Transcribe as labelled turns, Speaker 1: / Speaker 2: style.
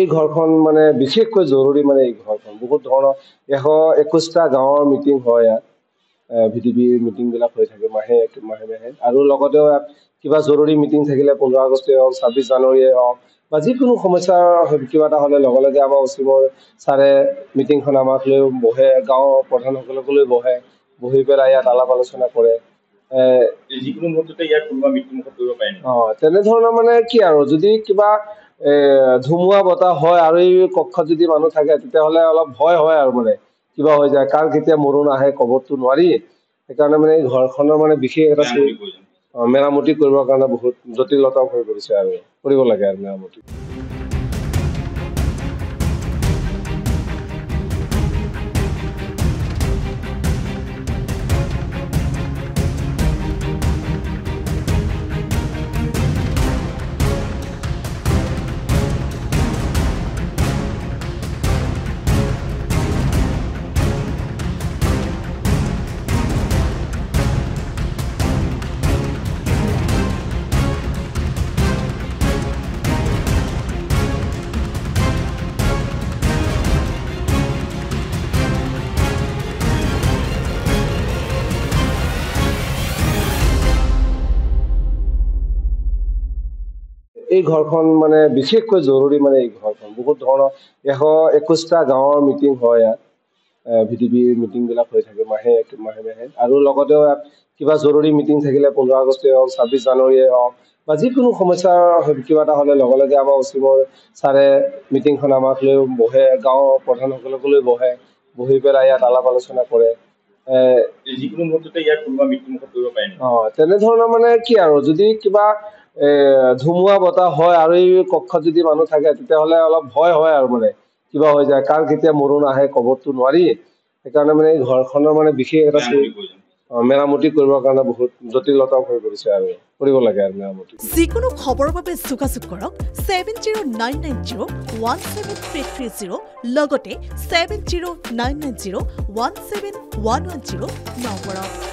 Speaker 1: এই ঘৰখন মানে বিশেষকৈ জৰুৰী মানে এই ঘৰখন বহুত ধৰণৰ 121টা গাঁৱৰ মিটিং হয় ইয়াত ভিডিপি মিটিংবিলাক হৈ থাকে মাহে আৰু লগতেও কিবা জৰুৰী মিটিং থাকিলে 15 আগষ্টে হওক 26 জানুৱাৰীয়ে হওক বা যিকোনো সমস্যা কিবা এটা হ'লে লগে লগে আমাৰ ওচৰৰ ছাৰে মিটিংখন আমাক লৈ বহে গাঁৱৰ প্ৰধানসকলক লৈ বহি পেলাই ইয়াত আলাপ আলোচনা কৰে
Speaker 2: যিকোনো মুহূৰ্ততে ইয়াত কোনোবা মিটিং কৰিব পাৰে
Speaker 1: তেনেধৰণৰ মানে কি আৰু যদি কিবা ধুমুহা বতাহ হয় আৰু এই কক্ষত যদি মানুহ থাকে তেতিয়াহ'লে অলপ ভয় হয় আৰু মানে কিবা হৈ যায় কাৰ কেতিয়া মৰণ আহে ক'বতো নোৱাৰি সেইকাৰণে মানে এই ঘৰখনৰ মানে বিশেষ এটা মেৰামতি কৰিবৰ কাৰণে বহুত জটিলতা হৈ পৰিছে আৰু কৰিব লাগে আৰু মেৰামতি এই ঘৰখন মানে বিশেষকৈ জৰুৰী মানে এই ঘৰখন বহুত ধৰণৰ 121টা গাঁৱৰ মিটিং হয় ইয়াত ভিডিপি মিটিংবিলাক হৈ থাকে মাহে আৰু লগতেও কিবা জৰুৰী মিটিং থাকিলে 15 আগষ্টে হওক 26 জানুৱাৰীয়ে হওক বা যিকোনো সমস্যা কিবা এটা হ'লে লগে লগে আমাৰ ওচৰৰ ছাৰে মিটিংখন আমাক লৈ বহে গাঁৱৰ প্ৰধানসকলক লৈ বহি পেলাই ইয়াত আলাপ আলোচনা কৰে
Speaker 2: যিকোনো মুহূৰ্ততে ইয়াত কোনোবা মিটিং কৰিব পাৰে
Speaker 1: তেনেধৰণৰ মানে কি আৰু যদি কিবা ধুমুহা বতাহ হয় আৰু এই কক্ষত যদি মানুহ থাকে তেতিয়াহ'লে অলপ ভয় হয় আৰু মানে কিবা হৈ যায় কাৰ কেতিয়া মৰণ আহে ক'বতো নোৱাৰি সেইকাৰণে মানে এই ঘৰখনৰ মানে বিশেষ এটা মেৰামতি কৰিবৰ কাৰণে বহুত জটিলতা হৈ পৰিছে আৰু কৰিব লাগে আৰু মেৰামতি
Speaker 3: যিকোনো খবৰৰ বাবে যোগাযোগ কৰক 7099017330 লগতে 7099017110 নম্বৰত